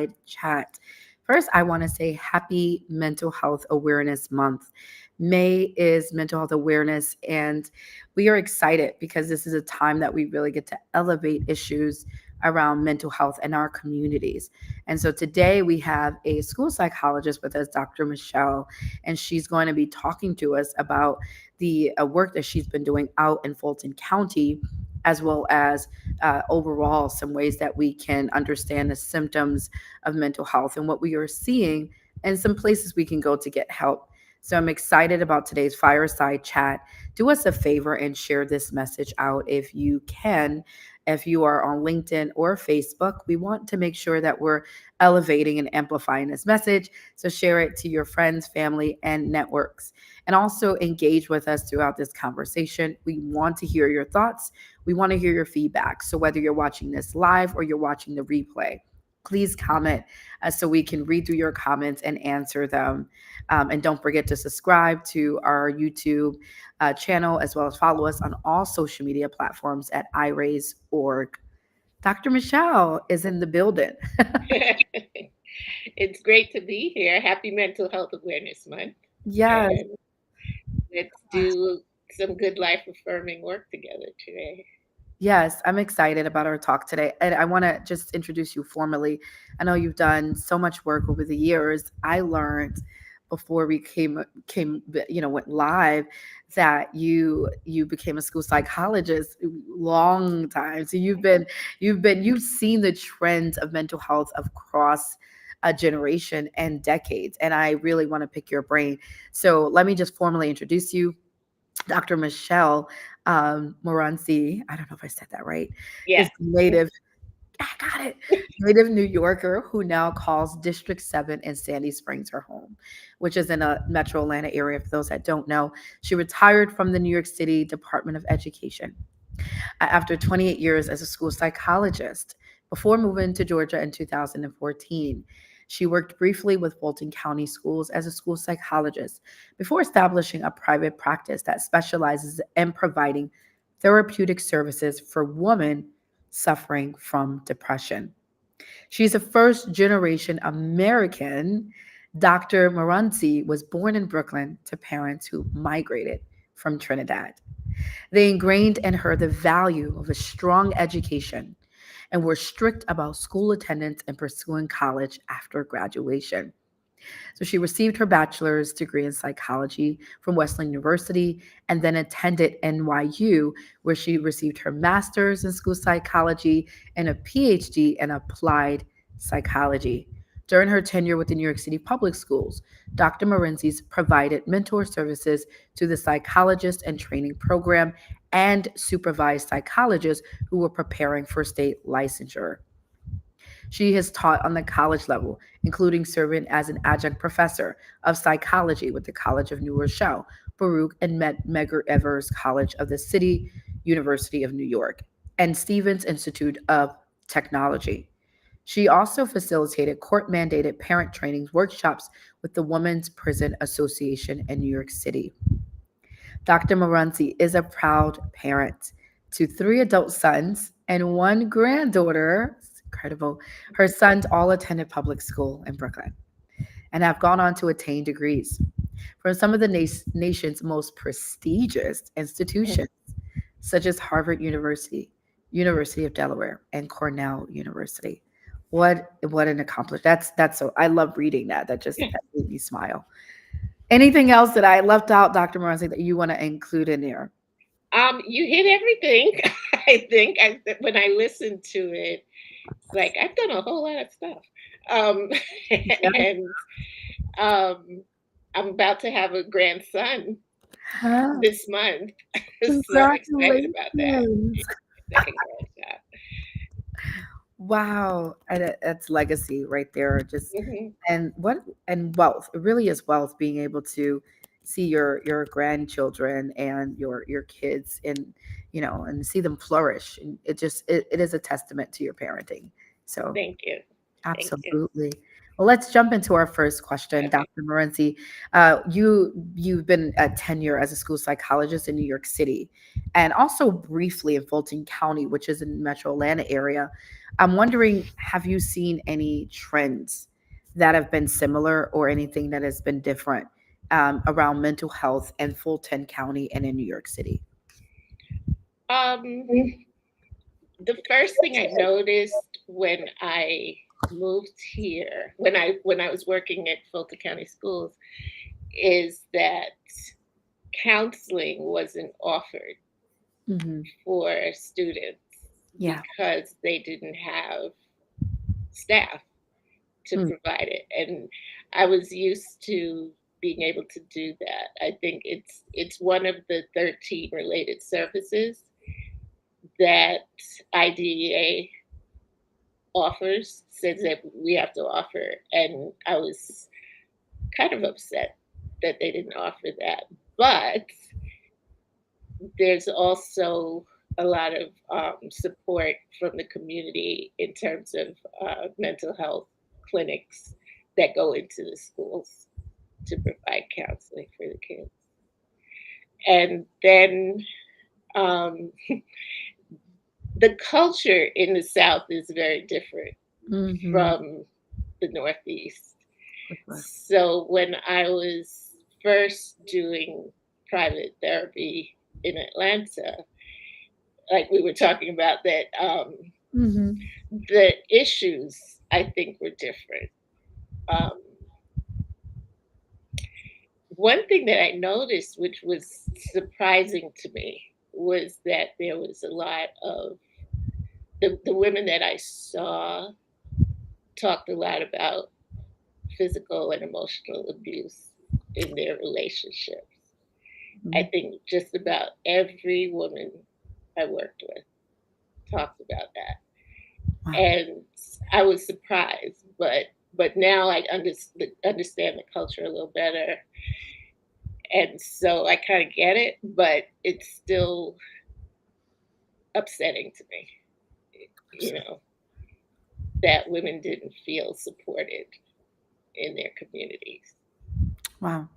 Fireside Chat. First, I want to say happy Mental Health Awareness Month. May is Mental Health Awareness, and we are excited because this is a time that we really get to elevate issues around mental health in our communities. And so today we have a school psychologist with us, Dr. Michellle, and she's going to be talking to us about the work that she's been doing out in Fulton County, as well as overall some ways that we can understand the symptoms of mental health and what we are seeing and some places we can go to get help. So I'm excited about today's fireside chat. Do us a favor and share this message out if you can. If you are on LinkedIn or Facebook, we want to make sure that we're elevating and amplifying this message. So share it to your friends, family, and networks. And also engage with us throughout this conversation. We want to hear your thoughts. We want to hear your feedback. So whether you're watching this live or you're watching the replay, please comment so we can read through your comments and answer them. And don't forget to subscribe to our YouTube channel, as well as follow us on all social media platforms at iRaise.org. Dr. Michellle is in the building. It's great to be here. Happy Mental Health Awareness Month. Yes. And let's do some good life affirming work together today. Yes, I'm excited about our talk today. And I want to just introduce you formally. I know you've done so much work over the years. I learned before we went live that you became a school psychologist long time. So you've seen the trends of mental health across a generation and decades. And I really want to pick your brain. So let me just formally introduce you. Dr. Michellle Morancie, I don't know if I said that right, Yeah. is native, I got it, native New Yorker who now calls District 7 in Sandy Springs her home, which is in a metro Atlanta area. For those that don't know, she retired from the New York City Department of Education after 28 years as a school psychologist before moving to Georgia in 2014. She worked briefly with Fulton County Schools as a school psychologist before establishing a private practice that specializes in providing therapeutic services for women suffering from depression. She's a first generation American. Dr. Morancie was born in Brooklyn to parents who migrated from Trinidad. They ingrained in her the value of a strong education and were strict about school attendance and pursuing college after graduation. So she received her bachelor's degree in psychology from Wesleyan University and then attended NYU, where she received her master's in school psychology and a PhD in applied psychology. During her tenure with the New York City Public Schools, Dr. Morancie's provided mentor services to the psychologist and training program and supervised psychologists who were preparing for state licensure. She has taught on the college level, including serving as an adjunct professor of psychology with the College of New Rochelle, Baruch and Medgar Evers College of the City University of New York, and Stevens Institute of Technology. She also facilitated court mandated parent trainings workshops with the Women's Prison Association in New York City. Dr. Morancie is a proud parent to three adult sons and one granddaughter. It's incredible. Her sons all attended public school in Brooklyn and have gone on to attain degrees from some of the nation's most prestigious institutions, such as Harvard University, University of Delaware, and Cornell University. What an accomplishment! That's so. I love reading that. That made me smile. Anything else that I left out, Dr. Morancie, that you want to include in there? You hit everything. I think when I listened to it, it's like I've done a whole lot of stuff. Um, Yeah. and I'm about to have a grandson Huh? this month. So I'm excited about that. Congratulations. Second grandchild. Wow. And that's legacy right there. Just Hmm. and what and wealth. It really is wealth being able to see your grandchildren and your kids and see them flourish. And it is a testament to your parenting. So Thank you. Thank you. absolutely. Well, let's jump into our first question, Okay. Dr. Morancie. You've been a tenure as a school psychologist in New York City, and also briefly in Fulton County, which is in Metro Atlanta area. I'm wondering, have you seen any trends that have been similar or anything that has been different around mental health in Fulton County and in New York City? Um, the first thing I noticed when I moved here, when I was working at Fulton County Schools, is that counseling wasn't offered Hmm. for students Yeah. because they didn't have staff to Mm. provide it. And I was used to being able to do that. I think it's one of the 13 related services that IDEA offers, says that we have to offer. And I was kind of upset that they didn't offer that. But there's also a lot of support from the community in terms of mental health clinics that go into the schools to provide counseling for the kids. And then um, the culture in the South is very different Hmm. from the Northeast. For sure. So when I was first doing private therapy in Atlanta, like we were talking about, that Hmm. the issues I think were different. Um, One thing that I noticed, which was surprising to me, was that there was a lot of the women that I saw talked a lot about physical and emotional abuse in their relationships. I think just about every woman I worked with talked about that. Wow. And I was surprised, but now I understand the culture a little better, and so I kind of get it, but it's still upsetting to me, you know, that women didn't feel supported in their communities. Wow.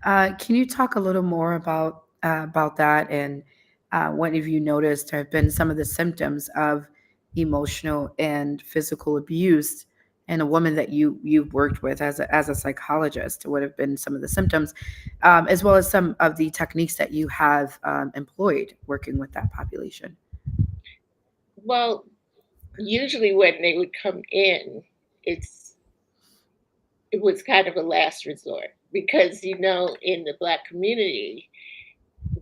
Can you talk a little more about that and what have you noticed have been some of the symptoms of emotional and physical abuse in a woman that you've worked with as a psychologist? What have been some of the symptoms, as well as some of the techniques that you have employed working with that population? Well, usually when they would come in, it's it was kind of a last resort because in the Black community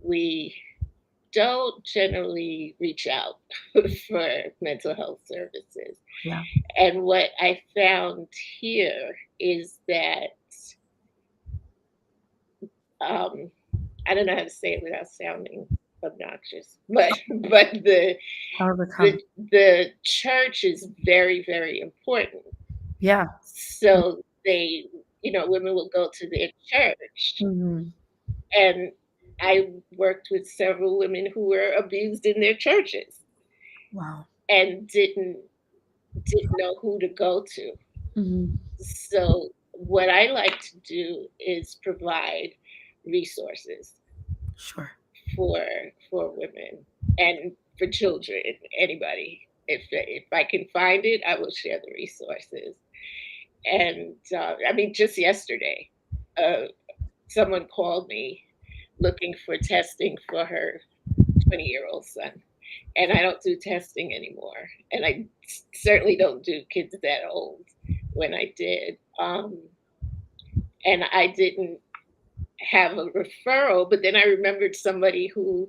we don't generally reach out for mental health services. Yeah. And what I found here is that um, I don't know how to say it without sounding obnoxious, but but However, the come. the church is very, very important. Yeah. So women will go to their church, Mhm. and I worked with several women who were abused in their churches Wow. and didn't know who to go to. Mhm. So what I like to do is provide resources Sure. for for women and for children, anybody. If I can find it, I will share the resources. And I mean, just yesterday, uh, someone called me looking for testing for her 20-year-old son, and I don't do testing anymore, and I certainly don't do kids that old. When I did, and I didn't have a referral, but then I remembered somebody who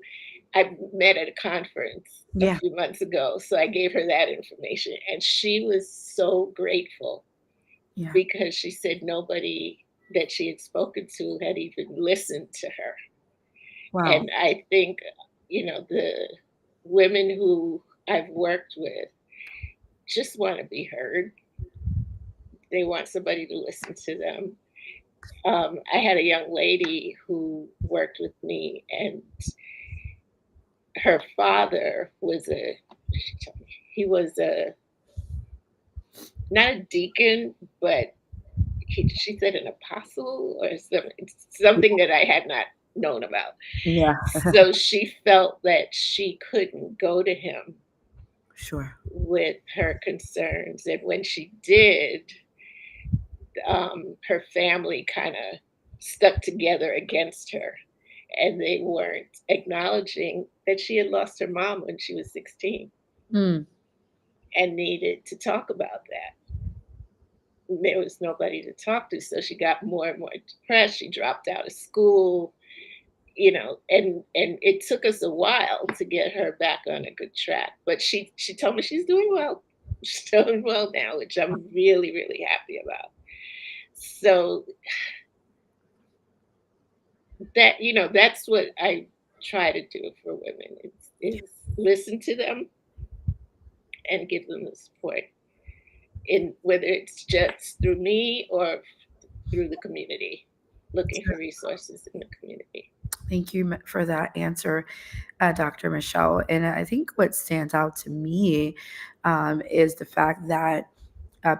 I met at a conference a Yeah. few months ago, so I gave her that information, and she was so grateful Yeah. because she said nobody that she had spoken to had even listened to her. Wow. And I think, the women who I've worked with just want to be heard. They want somebody to listen to them. I had a young lady who worked with me, and her father was he was a not a deacon, but she said an apostle or something that I had not known about. Yeah, So she felt that she couldn't go to him sure. with her concerns. And when she did, her family kind of stuck together against her. And they weren't acknowledging that she had lost her mom when she was 16 Mm, and needed to talk about that. There was nobody to talk to. So she got more and more depressed. She dropped out of school, and it took us a while to get her back on a good track. But she told me she's doing well. She's doing well now, which I'm really, really happy about. So that's what I try to do for women is listen to them and give them the support in whether it's just through me or through the community, looking for resources in the community. thank you for that answer, Dr. Michellle. And I think what stands out to me is the fact that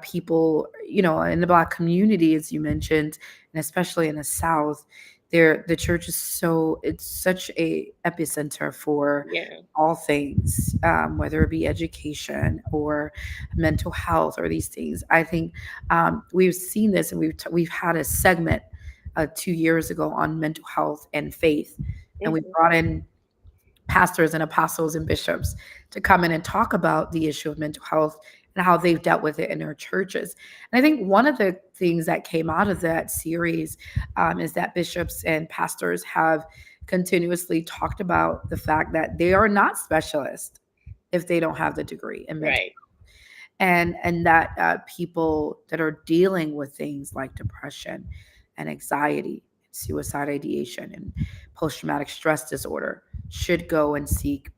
people, in the Black community, as you mentioned, and especially in the South, the church is it's such a epicenter for Yeah. all things, whether it be education or mental health or these things. I think we've seen this, and we've had a segment 2 years ago on mental health and faith, and we Hmm. brought in pastors and apostles and bishops to come in and talk about the issue of mental health and how they've dealt with it in their churches. And I think one of the things that came out of that series is that bishops and pastors have continuously talked about the fact that they are not specialists if they don't have the degree in mental, Right. and that people that are dealing with things like depression and anxiety, suicide ideation, and post-traumatic stress disorder should go and seek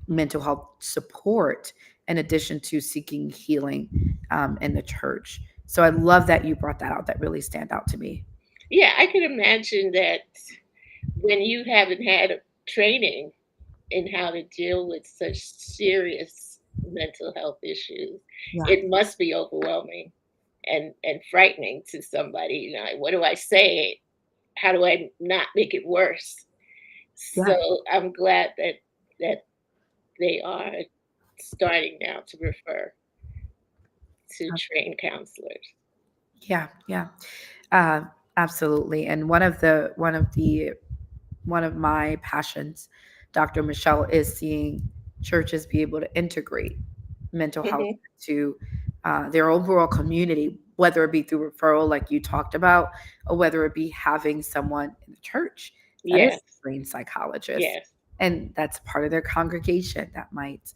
mental health support in addition to seeking healing in the church. So I love that you brought that out. That really stand out to me. Yeah, I can imagine that when you haven't had a training in how to deal with such serious mental health issues, Yeah, it must be overwhelming and frightening to somebody. What do I say? How do I not make it worse? yeah, So I'm glad that they are starting now to refer to trained counselors. yeah, yeah. Uh, Absolutely. And one of my passions, Dr. Michellle, is seeing churches be able to integrate mental health Hmm. to their overall community, whether it be through referral, like you talked about, or whether it be having someone in the church that is Yes, a trained psychologist, yes, and that's part of their congregation that might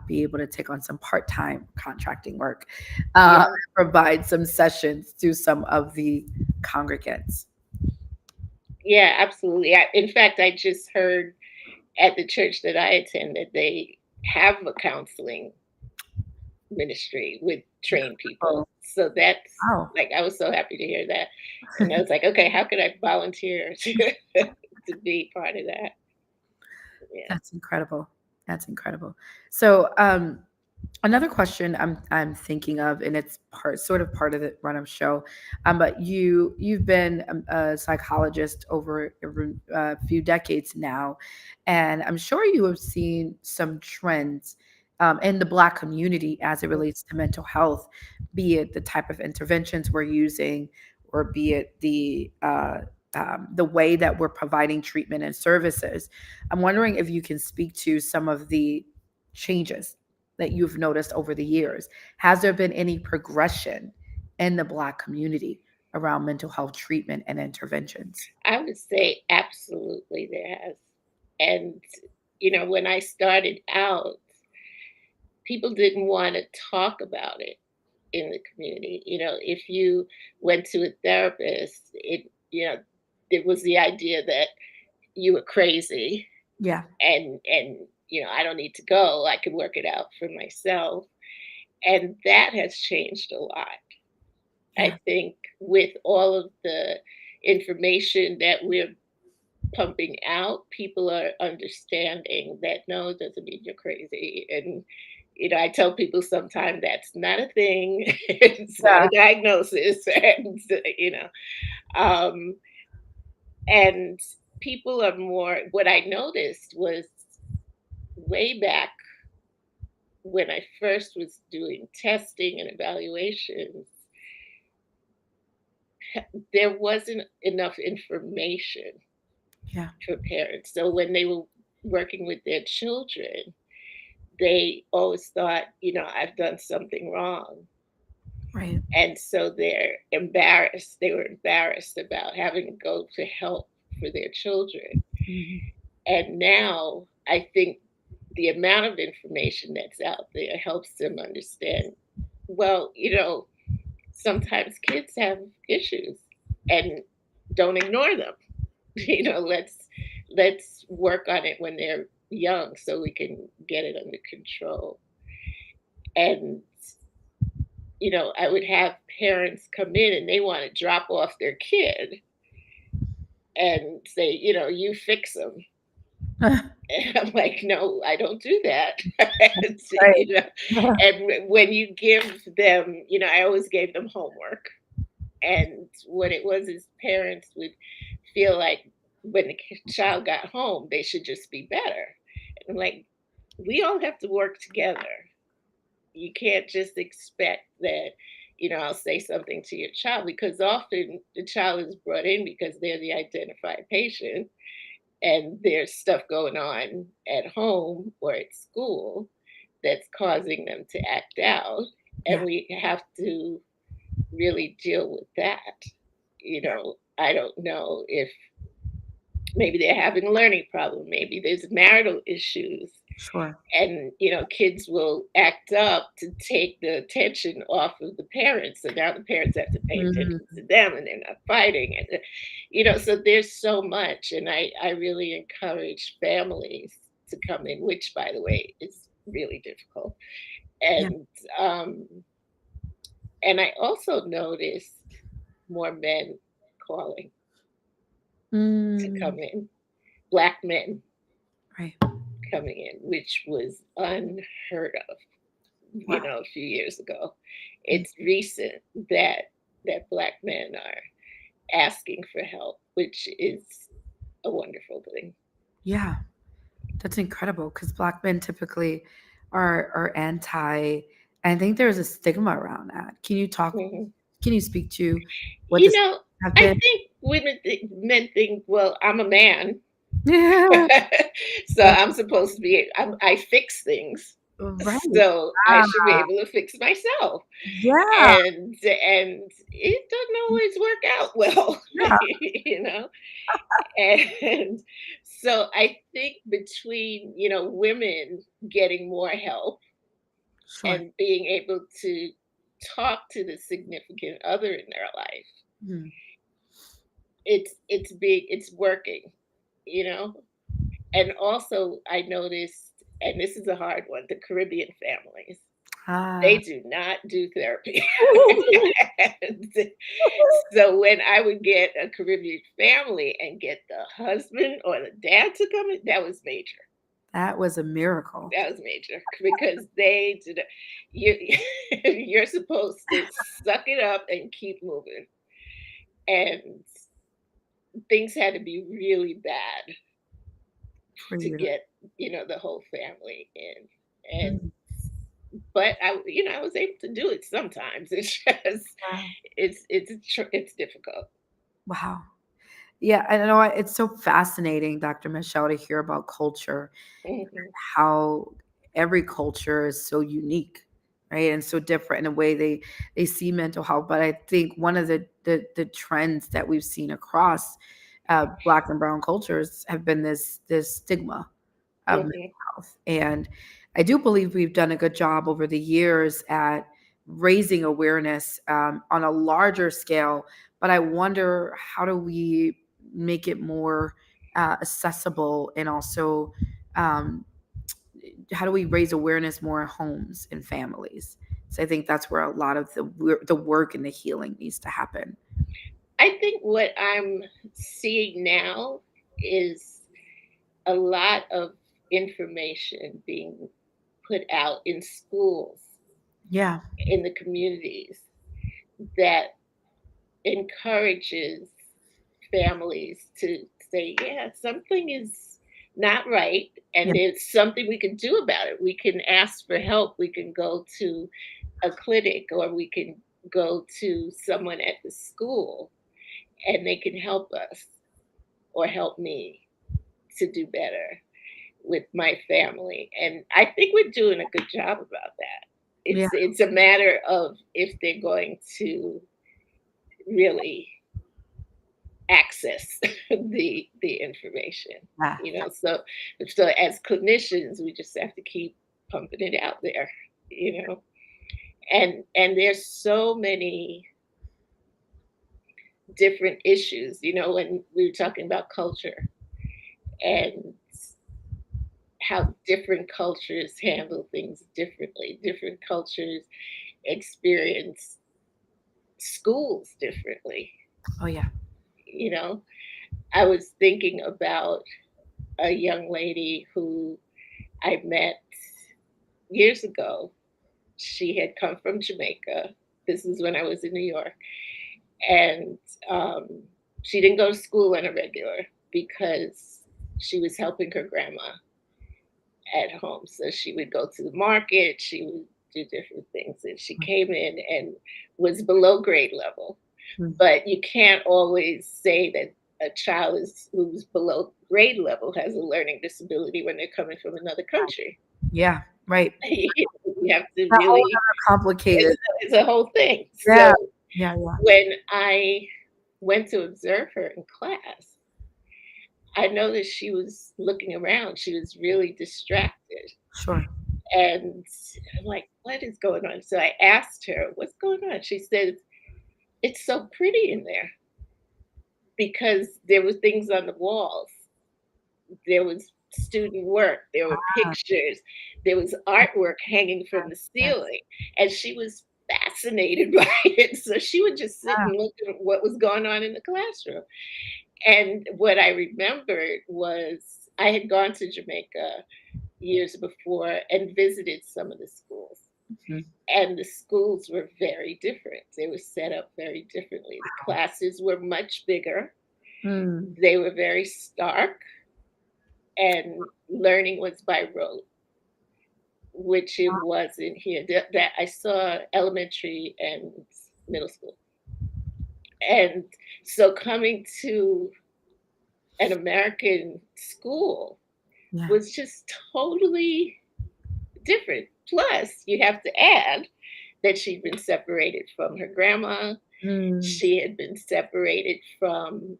be able to take on some part-time contracting work, yeah, provide some sessions to some of the congregants. yeah, absolutely. In fact, I just heard at the church that I attend that they have a counseling ministry with trained Oh, people. So that's wow. like I was so happy to hear that. And I was like, okay, how could I volunteer to be part of that? Yeah. That's incredible. That's incredible. So, another question I'm thinking of, and it's sort of part of the run of show, but you've been a psychologist over a few decades now, and I'm sure you have seen some trends in the Black community as it relates to mental health, be it the type of interventions we're using, or be it the way that we're providing treatment and services. I'm wondering if you can speak to some of the changes that you've noticed over the years. Has there been any progression in the Black community around mental health treatment and interventions? I would say absolutely there has. And, when I started out, people didn't want to talk about it in the community. If you went to a therapist, there was the idea that you were crazy Yeah. and I don't need to go. I can work it out for myself. And that has changed a lot. I Yeah. think with all of the information that we're pumping out, people are understanding that no, it doesn't mean you're crazy. And, I tell people sometimes that's not a thing. It's not Yeah. a diagnosis, and um, and people are more. What I noticed was way back when I first was doing testing and evaluations, there wasn't enough information Yeah. for parents. So when they were working with their children, they always thought, I've done something wrong. Right. And so they're embarrassed. They were embarrassed about having to go to help for their children. Mhm. And now I think the amount of information that's out there helps them understand, well, sometimes kids have issues and don't ignore them. Let's work on it when they're young so we can get it under control. And I would have parents come in and they want to drop off their kid and say, you fix them. And I'm like, no, I don't do that. And, Right. and when you give them, I always gave them homework. And what it was is parents would feel like when the child got home, they should just be better. And I'm like, we all have to work together. You can't just expect that, I'll say something to your child, because often the child is brought in because they're the identified patient and there's stuff going on at home or at school that's causing them to act out. And Yeah. we have to really deal with that. Yeah. I don't know if maybe they're having a learning problem, maybe there's marital issues, Sure. and kids will act up to take the attention off of the parents, so now the parents have to pay attention Mhm. to them and they're not fighting, and so there's so much, and I really encourage families to come in, which by the way is really difficult. Yeah. Um and I also noticed more men calling to Mm. come in, black men Right. coming in, which was unheard of, Wow. a few years ago. Mm. It's recent that black men are asking for help, which is a wonderful thing. Yeah. That's incredible because Black men typically are anti. I think there's a stigma around that. Mhm. Can you speak to what You this know, have I been? think men think, well, I'm a man, Yeah. so I'm supposed to be. I fix things, Right. so I should be Ah, able to fix myself. yeah. And it doesn't always work out well, Yeah. and so I think between women getting more help Sure. and being able to talk to the significant other in their life, Mhm. it's working, you know. And also I noticed, and this is a hard one, the Caribbean families, they Ah. do not do therapy. And so when I would get a Caribbean family and get the husband or the dad to come in, that was major. That was a miracle. That was major because they did. You you're supposed to suck it up and keep moving, and things had to be really bad For to you to. get the whole family in. And Mhm. but I was able to do it sometimes. It's just Yeah. it's difficult. Wow. Yeah, I know it's so fascinating, Dr. Michelle, to hear about culture, Mhm. how every culture is so unique, right? And so different in a way they see mental health. But I think one of the trends that we've seen across Black and Brown cultures have been this stigma of mental Mhm. health. And I do believe we've done a good job over the years at raising awareness on a larger scale. But I wonder, how do we make it more accessible, and also um, how do we raise awareness more in homes and families? So I think that's where a lot of the work and the healing needs to happen. I think what I'm seeing now is a lot of information being put out in schools, Yeah. in the communities, that encourages families to say, yeah, something is not right, and Yeah. there's something we can do about it. We can ask for help. We can go to a clinic, or we can go to someone at the school, and they can help us or help me to do better with my family. And I think we're doing a good job about that. Yeah. It's a matter of if they're going to really access the information, Yeah. so as clinicians we just have to keep pumping it out there, you know and there's so many different issues, when we were talking about culture and how different cultures handle things differently. Different cultures experience schools differently. Oh yeah. you know I was thinking about a young lady who I met years ago. She had come from Jamaica. This is when I was in New York. And um, she didn't go to school on a regular because she was helping her grandma at home. So she would go to the market, she would do different things. And she came in and was below grade level. Mm. But you can't always say that a child who's below grade level has a learning disability when they're coming from another country. Yeah. Right. You have to That whole really, other complicated. it's a whole thing. Yeah. So Yeah. Yeah. when I went to observe her in class, I noticed she was looking around. She was really distracted. Sure. And I'm like, what is going on? So I asked her, what's going on? She said, it's so pretty in there because there were things on the walls. There was student work, there were Ah, pictures, there was artwork hanging from the yes. ceiling, and she was fascinated by it. So she would just sit Ah, and look at what was going on in the classroom. And what I remembered was I had gone to Jamaica years before and visited some of the schools. mhm. And the schools were very different. They were set up very differently. The classes were much bigger. Mm. They were very stark, and learning was by rote, which it wasn't here. That I saw elementary and middle school. And so coming to an American school Yeah. was just totally different. Plus, you have to add that she'd been separated from her grandma. Mm. She had been separated from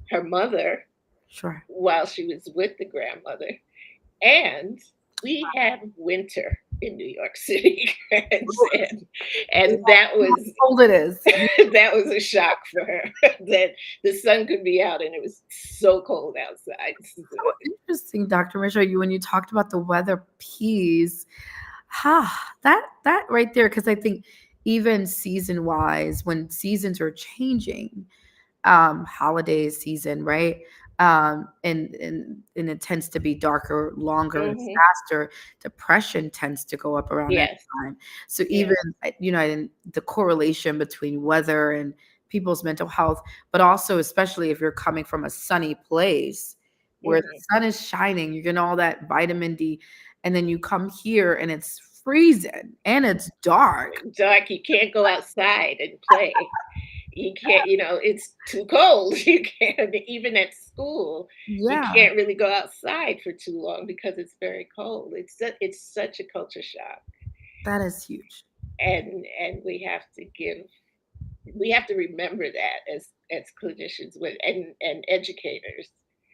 her mother Sure. while she was with the grandmother. And we have winter in New York City. and, Yeah. and that How was cold it is. that was a shock for her that the sun could be out and it was so cold outside. So interesting, Dr. Michellle, you when you talked about the weather piece, that right there, because I think even season wise, when seasons are changing, holiday season, right? And it tends to be darker, longer, and Hmm. faster. Depression tends to go up around that Yes, time. So even yes. and the correlation between weather and people's mental health, but also especially if you're coming from a sunny place where the Hmm. sun is shining, you're getting all that vitamin D, and then you come here and it's freezing and it's dark. Dark, you can't go outside and play. You can't, it's too cold. You can't, even at school, you Yeah, can't really go outside for too long because it's very cold. It's such a culture shock. that is huge. And we have to remember that as clinicians and educators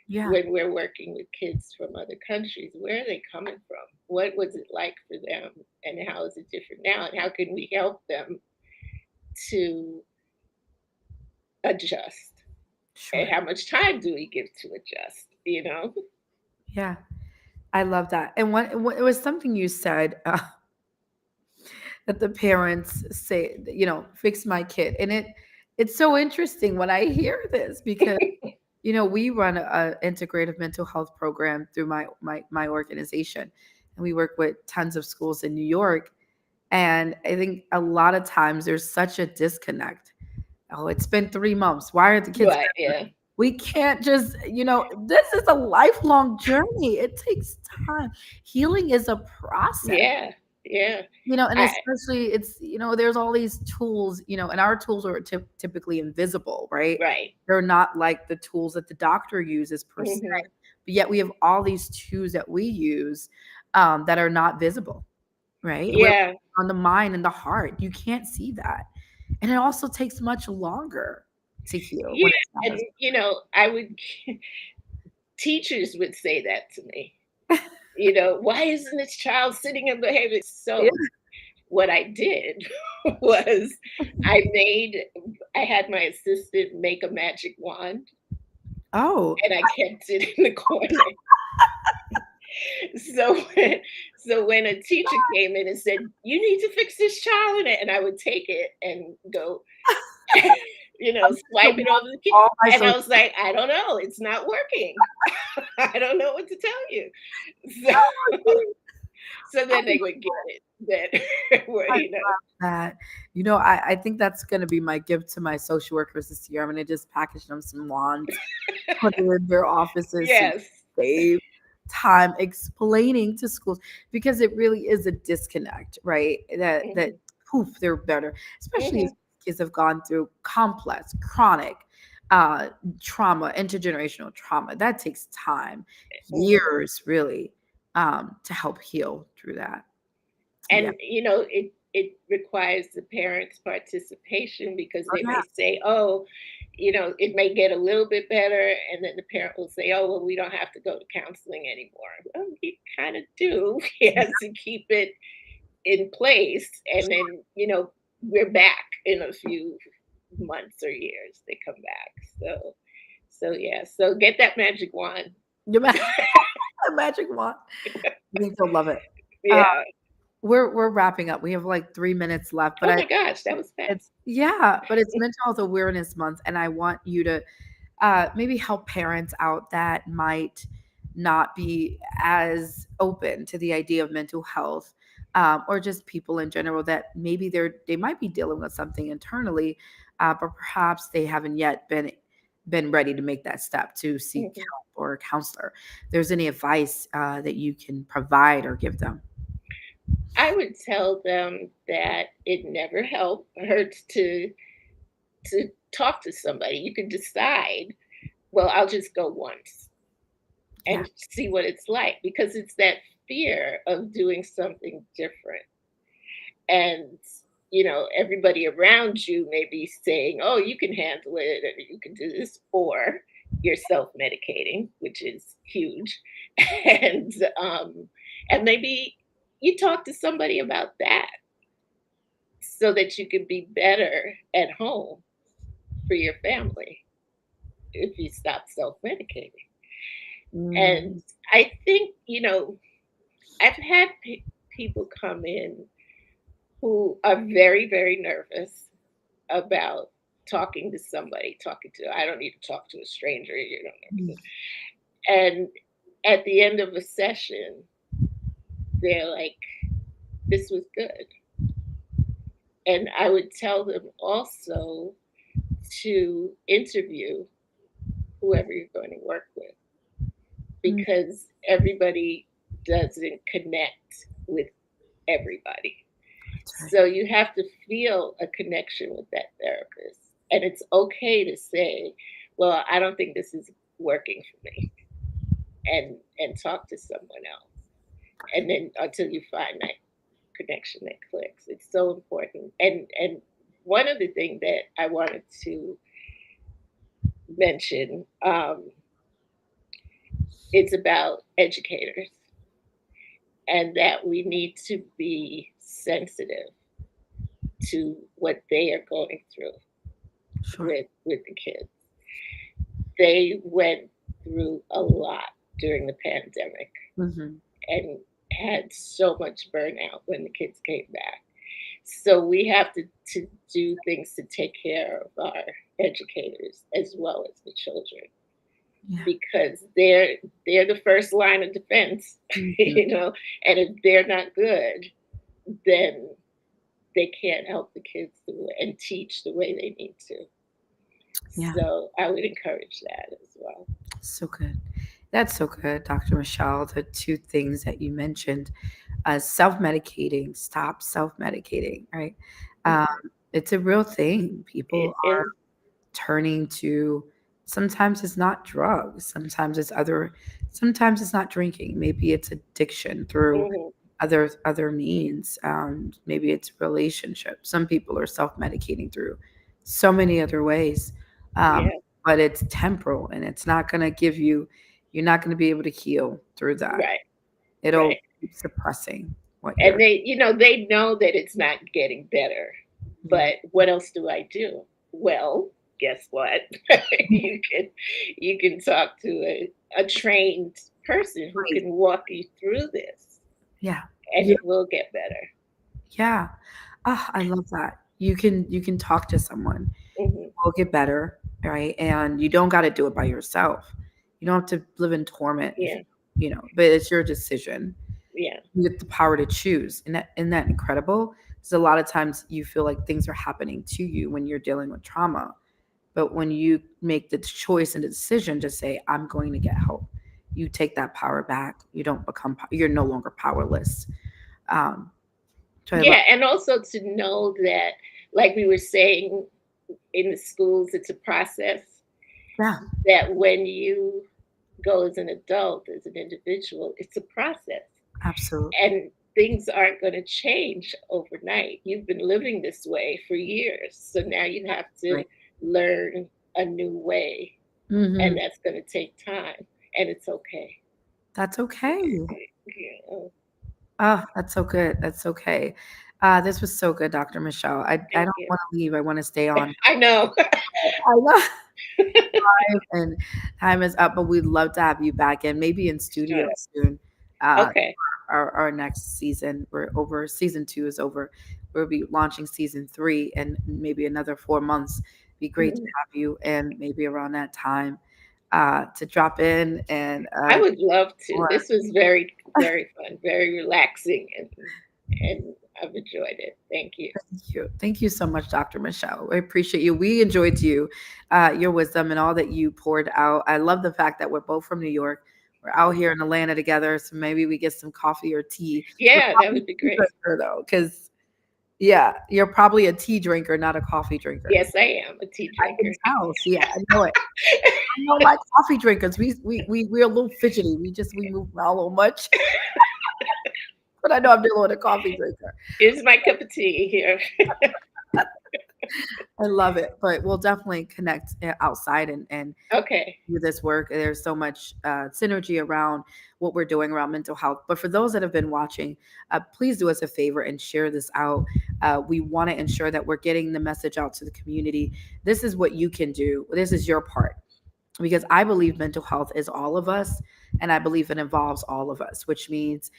Yeah. when we're working with kids from other countries. Where are they coming from? What was it like for them, and how is it different now, and how can we help them to adjust, and Sure. how much time do we give to adjust? Yeah. I love that. And it was something you said that the parents say, fix my kid. And it's so interesting when I hear this because we run a integrative mental health program through my organization. and we work with tons of schools in New York. And I think a lot of times there's such a disconnect. Oh, it's been 3 months. Why are the kids Right. better? Yeah. We can't just, this is a lifelong journey. It takes time. Healing is a process. Yeah. Yeah. And I especially there's all these tools, and our tools are typically invisible, right? right. They're not like the tools that the doctor uses per se, Hmm. but yet we have all these tools that we use that are not visible, right? We're Yeah. on the mind and the heart. You can't see that. And it also takes much longer to heal Yeah. when it's not And as I would teachers would say that to me. Why isn't this child sitting and behaving? yeah. So what I did was I had my assistant make a magic wand Oh, and I kept it in the corner. So when, so when a teacher came in and said, "You need to fix this child," and I would take it and go, I swipe it over the kid. all my And I social was like, "I don't know, it's not working. I don't know what to tell you." So, so then they would get it that, well, I love that. I think that's going to be my gift to my social workers this year. I'm going to just package them some wands, put it in their offices so yes. they save time explaining to schools because it really is a disconnect, right? That Mhm, poof, they're better, especially if mhm, kids have gone through complex, chronic uh trauma, intergenerational trauma. That takes time, mhm. years really, to help heal through that. Yeah. And it requires the parents' participation because Oh, they yeah. may say, "Oh, it may get a little bit better," and then the parent will say, "Oh, well, we don't have to go to counseling anymore." Well, you kind of do. He has to keep it in place, and then we're back in a few months or years. They come back. So yeah. So get that magic wand. You ma a magic wand. I think they'll love it. Uh, Yeah. we're wrapping up. We have, like, 3 minutes left, but Oh my gosh, that was it's fast. yeah, but it's Mental Health Awareness Month, and I want you to, maybe help parents out that might not be as open to the idea of mental health, or just people in general that maybe they might be dealing with something internally, but perhaps they haven't yet been ready to make that step to seek Mhm. help or a counselor. There's any advice that you can provide or give them? I would tell them that it never hurts to talk to somebody. You can decide, well, I'll just go once Yeah, and see what it's like because it's that fear of doing something different. And everybody around you may be saying, "Oh, you can handle it, or you can do this," or you're self-medicating, which is huge. And and maybe you talk to somebody about that so that you can be better at home for your family if you stop self-medicating. mm, And I think, I've had people come in who are very, very nervous about talking to somebody, I don't need to talk to a stranger, you don't mm, know. And at the end of a session, they're like, this was good. And I would tell them also to interview whoever you're going to work with mm, because everybody doesn't connect with everybody. that's right. So you have to feel a connection with that therapist. And it's okay to say, well, I don't think this is working for me, and talk to someone else. And then until you find that connection that clicks. It's so important. And one of the things that I wanted to mention, it's about educators and that we need to be sensitive to what they are going through Sure. with the kids. They went through a lot during the pandemic Mhm. and had so much burnout when the kids came back. So we have to do things to take care of our educators as well as the children. Yeah. because they're the first line of defense, Mhm. you know. And if they're not good, then they can't help the kids and teach the way they need to. Yeah. So I would encourage that as well. So good. That's so good, Dr. Michellle. The two things that you mentioned, self-medicating, stop self-medicating, right? Um, Mhm. it's a real thing. People It is. turning to, sometimes it's not drugs, sometimes it's not drinking, maybe it's addiction through Mhm. other means, maybe it's relationships. Some people are self-medicating through so many other ways, um, Yeah. but it's temporal and it's not going to give you, you're not going to be able to heal through that. Right. It'll Right. keep suppressing what And you're. they know that it's not getting better. Mhm. But what else do I do? Well, guess what? you can you can talk to a trained person who Right. can walk you through this, Yeah. and it will get better. Yeah. Ah, I love that. You can talk to someone. Hmm. Will get better, right? And you don't got to do it by yourself. You don't have to live in torment if Yeah. but it's your decision. Yeah. You get the power to choose. And that, isn't that incredible? Because a lot of times you feel like things are happening to you when you're dealing with trauma. But when you make the choice and the decision to say, I'm going to get help, you take that power back. You don't become, you're no longer powerless. Um, so I love, Yeah. And also to know that, like we were saying, in the schools, it's a process, yeah, that when you go as an adult, as an individual, it's a process. absolutely. And things aren't going to change overnight. You've been living this way for years. So now you have to Right. learn a new way. And Hmm. that's going to take time. And it's okay. That's okay. Yeah. Oh, that's so good. That's okay. This was so good, Dr. Michelle. I Thank don't you. want to leave. I want to stay on. I know. I love time, and time is up, but we'd love to have you back and maybe in studio Sure. soon. Uh, Okay. our next season, we're over. Season 2 is over. We'll be launching season 3 in maybe another 4 months. Be great to Mhm. have you, and maybe around that time to drop in and I would love to. or This was very, very fun, very relaxing, and I've enjoyed it. Thank you. thank you. Thank you so much, Dr. Michelle. I appreciate you. We enjoyed your wisdom and all that you poured out. I love the fact that we're both from New York. We're out here in Atlanta together, so maybe we get some coffee or tea. You're Yeah, that probably would be a tea great. drinker though, because yeah, you're probably a tea drinker, not a coffee drinker. Yes, I am a tea I can drinker. tell. See, I know it. I know my coffee drinkers. We're a little fidgety. We move around a little much, but I know I'm dealing with a coffee drinker. Here's my cup of tea here. I love it, but we'll definitely connect outside and Okay. do this work. There's so much synergy around what we're doing around mental health. But for those that have been watching, please do us a favor and share this out. We want to ensure that we're getting the message out to the community. This is what you can do. This is your part, because I believe mental health is all of us, and I believe it involves all of us, which means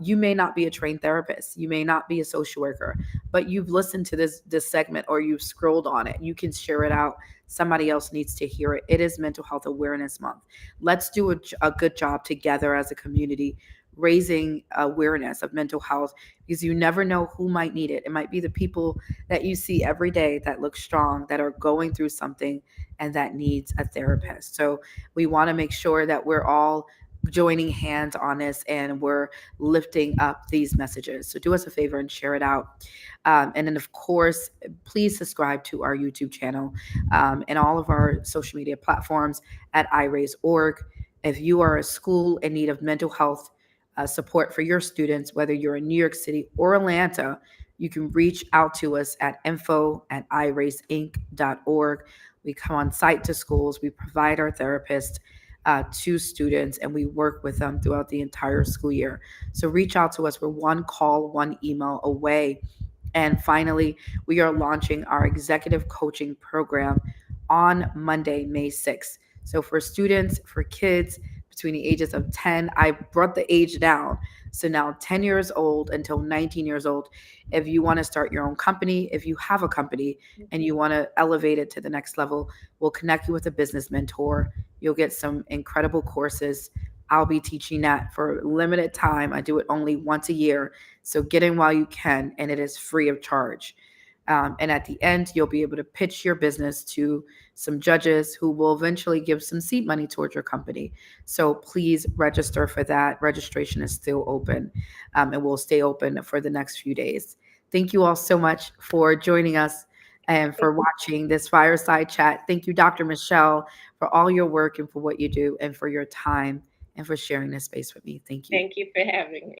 you may not be a trained therapist, you may not be a social worker, but you've listened to this segment or you've scrolled on it. You can share it out. Somebody else needs to hear it. It is Mental Health Awareness Month. Let's do a good job together as a community raising awareness of mental health, because you never know who might need it. It might be the people that you see every day that look strong, that are going through something and that needs a therapist. So we want to make sure that we're all joining hands on this and we're lifting up these messages. So do us a favor and share it out. And then, of course, please subscribe to our YouTube channel and all of our social media platforms at iRaise.org. If you are a school in need of mental health support for your students, whether you're in New York City or Atlanta, you can reach out to us at info@iraiseinc.org. We come on site to schools, we provide our therapists to students, and we work with them throughout the entire school year. So reach out to us. We're one call, one email away. And finally, we are launching our executive coaching program on Monday, May 6th. So for students, for kids between the ages of 10, I brought the age down. So now 10 years old until 19 years old, if you want to start your own company, if you have a company and Mhm. you want to elevate it to the next level, we'll connect you with a business mentor. You'll get some incredible courses. I'll be teaching that for limited time. I do it only once a year. So get in while you can, and it is free of charge. And at the end, you'll be able to pitch your business to some judges who will eventually give some seed money towards your company. So please register for that. Registration is still open, and will stay open for the next few days. Thank you all so much for joining us and for watching this fireside chat. Thank you, Dr. Michellle, for all your work and for what you do and for your time and for sharing this space with me. Thank you. Thank you for having me.